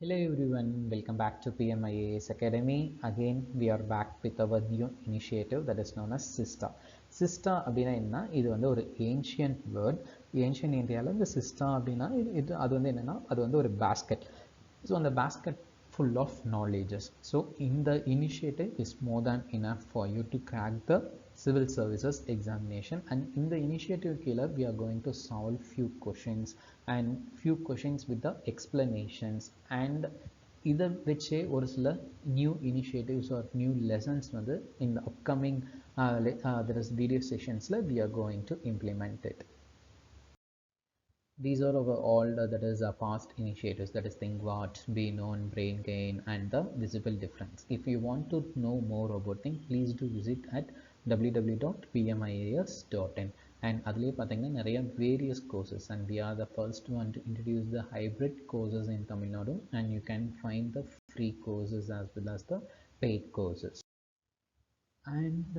Hello everyone, welcome back to PMIAS Academy. Again, we are back with our new initiative that is known as SISTA. SISTA அப்படின்னா என்ன? இது வந்து ஒரு ancient word. Ancient Indiaல இந்த SISTA அப்படின்னா அது வந்து என்னன்னா அது வந்து ஒரு basket. So அந்த basket full of knowledges. So இந்த initiative is more than enough for you to crack the civil services examination, and in the initiative killer we are going to solve few questions and few questions with the explanations, and இதை வச்சே ஒரு சில new initiatives or new lessons வந்து in the upcoming there is video sessions we are going to implement it. These are our all that is past initiatives, that is think what, be known, brain gain, and the visible difference. If you want to know more about things, please do visit at www.pmias.in, and அதிலே பார்த்தீங்கன்னா நிறைய various courses, and we are the first one to introduce the hybrid courses in Tamil Nadu, and you can find the free courses as well as the paid courses. And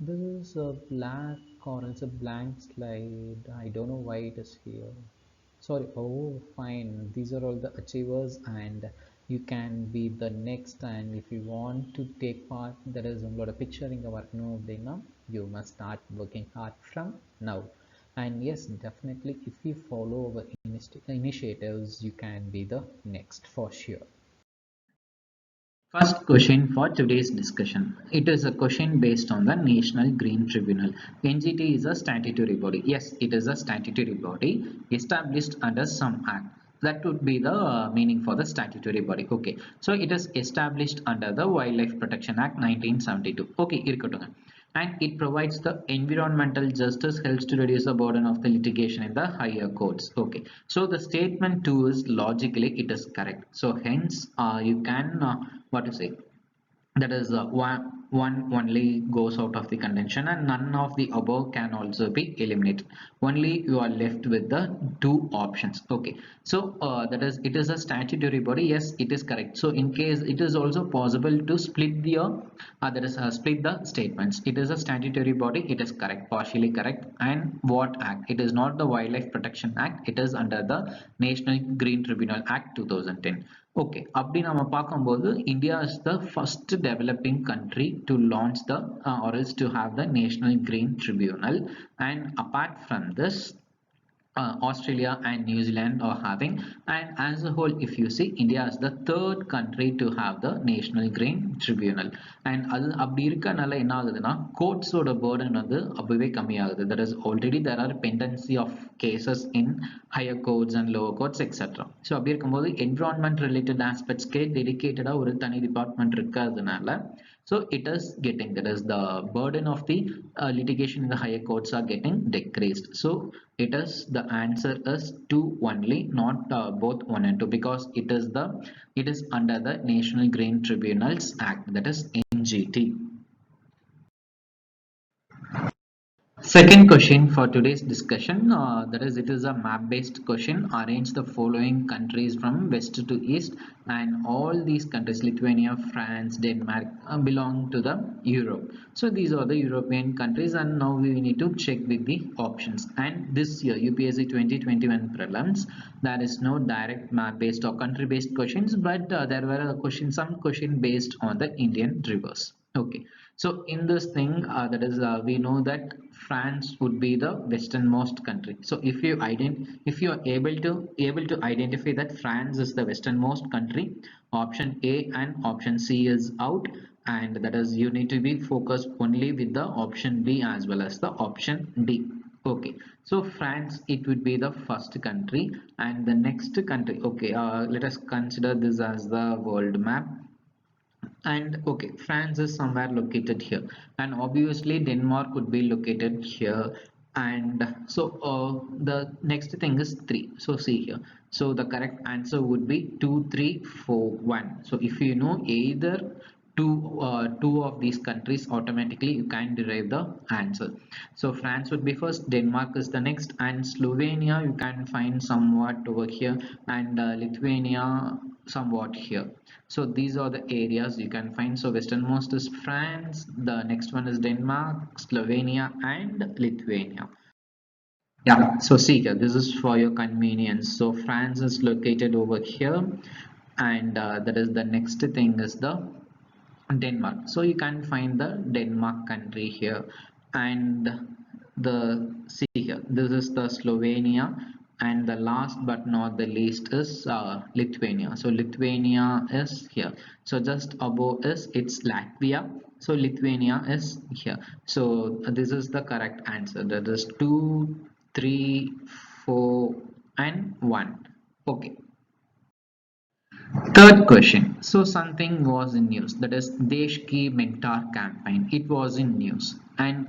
this is a black or it's a blank slide. I don't know why it is here. Sorry. Oh, fine, these are all the achievers, and you can be the next, and if you want to take part, there is a picture in work no அப்படின்னா you must start working hard from now. And yes, definitely if you follow our initiatives, you can be the next for sure. First question for today's discussion. It is a question based on the National Green Tribunal. NGT is a statutory body. Yes, it is a statutory body established under some act. That would be the meaning for the statutory body. Okay, so it is established under the Wildlife Protection Act 1972. Okay, irukattunga. And it provides the environmental justice, helps to reduce the burden of the litigation in the higher courts. Okay, so the statement 2 is logically it is correct. So hence you can what to say, that is one only goes out of the contention, and none of the above can also be eliminated. Only you are left with the two options. Okay, so that is, it is a statutory body. Yes, it is correct. So in case it is also possible to split the that is split the statements. It is a statutory body, it is correct, partially correct. And what act? It is not the Wildlife Protection Act, it is under the National Green Tribunal Act 2010. Okay, அப்படி நம்ம பார்க்கும்போது India is the first developing country to launch the or is to have the National Green Tribunal. And apart from this, Australia and New Zealand are having, and as a whole if you see, India is the third country to have the National Green Tribunal. And அது அப்படி இருக்கனால என்ன ஆகுதுன்னா கோர்ட்ஸோட burden வந்து அப்பவே கம்மியாகுது. That is, already there are pendency of cases in higher courts and lower courts etc. So அப்படி இருக்கும்போது environment related aspectsக்கே dedicated ஒரு தனி department இருக்கிறதுனால, so it is getting, that is the burden of the litigation in the higher courts are getting decreased. So it is, the answer is 2 only, not both 1 and 2, because it is under the National Green Tribunals Act, that is NGT. Second question for today's discussion, that is, it is a map based question. Arrange the following countries from west to east, and all these countries, Lithuania, France, Denmark, belong to the Europe. So these are the European countries, and now we need to check with the options. And this year UPSC 2021 prelims, there is no direct map based or country based questions, but there were some question based on the Indian rivers. Okay, so in this thing, that is, we know that France would be the westernmost country. So if you are able to identify that France is the westernmost country, option A and option C is out, and that is, you need to be focused only with the option B as well as the option D. Okay, so France, it would be the first country, and the next country. Okay, let us consider this as the world map. And okay, France is somewhere located here, and obviously Denmark would be located here. And so the next thing is 3. So see here, so the correct answer would be 2 3 4 1. So if you know either two of these countries, automatically you can derive the answer. So France would be first, Denmark is the next, and Slovenia you can find somewhat over here, and Lithuania somewhat here. So these are the areas you can find. So westernmost is France, the next one is Denmark, Slovenia, and Lithuania. Yeah, so see here, this is for your convenience. So France is located over here, and that is the next thing is the Denmark. So you can find the Denmark country here, and the see here, this is the Slovenia, and the last but not the least is Lithuania. So Lithuania is here. So just above is it's Latvia. So Lithuania is here. So this is the correct answer. That is 2, 3, 4, and 1. Okay. Third question. So something was in news. That is Desh Ki Mentor campaign. It was in news. And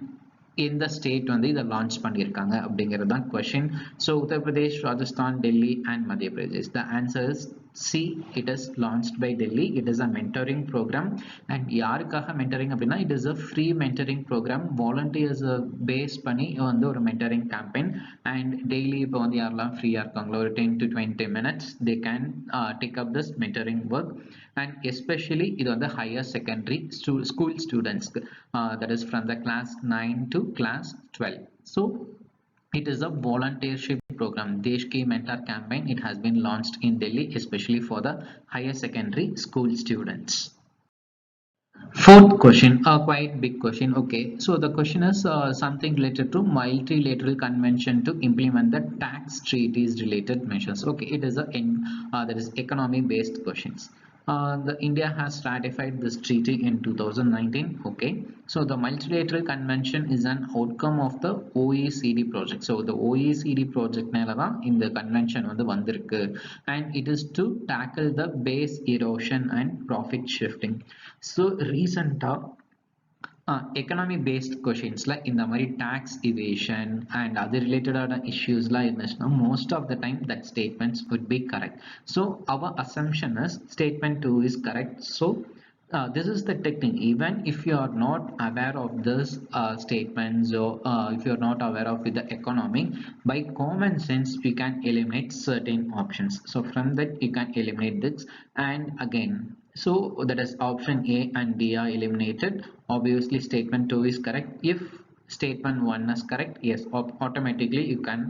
in the state வந்து இதை launch பண்ணியிருக்காங்க அப்படிங்கிறது தான் question. So Uttar Pradesh, Rajasthan, Delhi and Madhya Pradesh. The answer is C. It is launched by Delhi. It is a mentoring program. And யாருக்காக mentoring அப்படின்னா it is a free mentoring program. Volunteers பேஸ் பண்ணி வந்து ஒரு மென்டரிங் கேம்பெயின். அண்ட் டெய்லி இப்போ வந்து யாரெல்லாம் ஃப்ரீயாக இருக்காங்களோ ஒரு 10 to 20 minutes they can take up this mentoring work. And especially இது வந்து higher secondary school students, that is from the class 9 to class 12. So it is a volunteership program. Desh Ki Mentor campaign, it has been launched in Delhi especially for the higher secondary school students. Fourth question, a quite big question. Okay, so the question is something related to multilateral convention to implement the tax treaties related measures. Okay, it is a that is economy based questions. The India has ratified this treaty in 2019. Okay, so the multilateral convention is an outcome of the OECD project. So the OECD project in the convention on the vandirukku, and it is to tackle the base erosion and profit shifting. So recent economy based questions like in the tax evasion and other related issues like this, most of the time that statements would be correct. So our assumption is statement 2 is correct. So this is the technique. Even if you are not aware of this statements, or if you are not aware of the economy, by common sense we can eliminate certain options. So from that you can eliminate this. And again, so that is option A and D are eliminated. Obviously statement 2 is correct. If statement 1 is correct, yes, automatically you can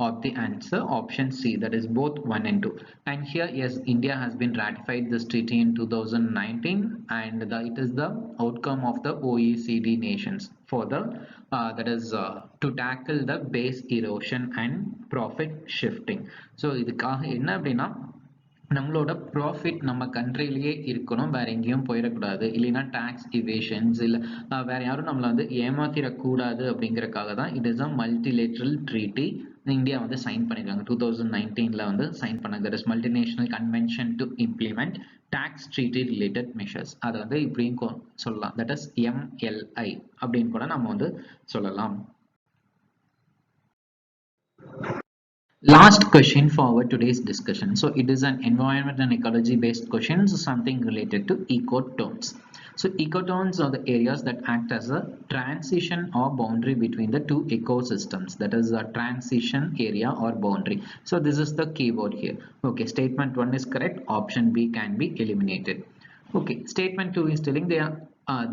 opt the answer option C, that is both 1 and 2. And here, yes, India has been ratified this treaty in 2019, and it is the outcome of the OECD nations for the that is to tackle the base erosion and profit shifting. So இதுக்காக என்ன அப்படின்னா நம்மளோட profit நம்ம கண்ட்ரிலேயே இருக்கணும், வேற எங்கேயும் போயிடக்கூடாது, இல்லைன்னா டாக்ஸ் இவேஷன்ஸ் இல்லை வேற யாரும் நம்மளை வந்து ஏமாத்திடக்கூடாது அப்படிங்கறக்காக தான் it is a multilateral treaty India வந்து சைன் பண்ணிருக்காங்க. 2019 வந்து சைன் பண்ணாங்க. That is multinational convention to implement tax treaty related measures. அதை வந்து இப்படியும் சொல்லலாம், தட் இஸ் MLI அப்படின்னு கூட நம்ம வந்து சொல்லலாம். Last question for our today's discussion. So it is an environment and ecology based question, so something related to ecotones. So ecotones are the areas that act as a transition or boundary between the two ecosystems, that is a transition area or boundary. So this is the keyword here. Okay, statement 1 is correct, option B can be eliminated. Okay, statement 2 is telling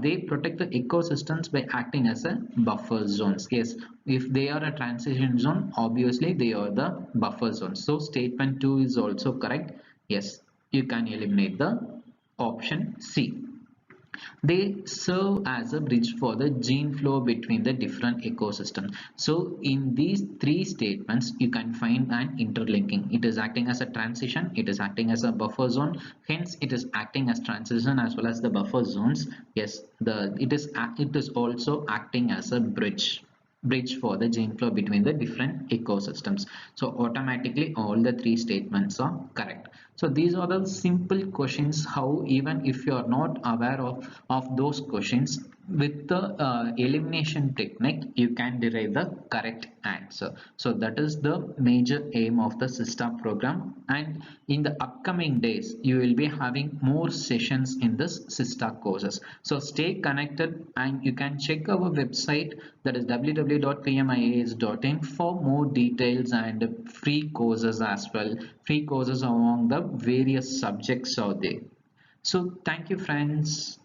they protect the ecosystems by acting as a buffer zones. Yes, if they are a transition zone, obviously they are the buffer zones. So statement 2 is also correct. Yes, you can eliminate the option C. They serve as a bridge for the gene flow between the different ecosystems. So in these three statements you can find an interlinking. It is acting as a transition, it is acting as a buffer zone, hence it is acting as transition as well as the buffer zones. Yes, it is also acting as a bridge for the gene flow between the different ecosystems. So automatically all the three statements are correct. So these are the simple questions, how even if you are not aware of those questions, with the elimination technique you can derive the correct answer. So that is the major aim of the SISTA program, and in the upcoming days you will be having more sessions in this SISTA courses. So stay connected and you can check our website, that is www.pmias.in, for more details and free courses as well, free courses among the various subjects out there. So thank you friends.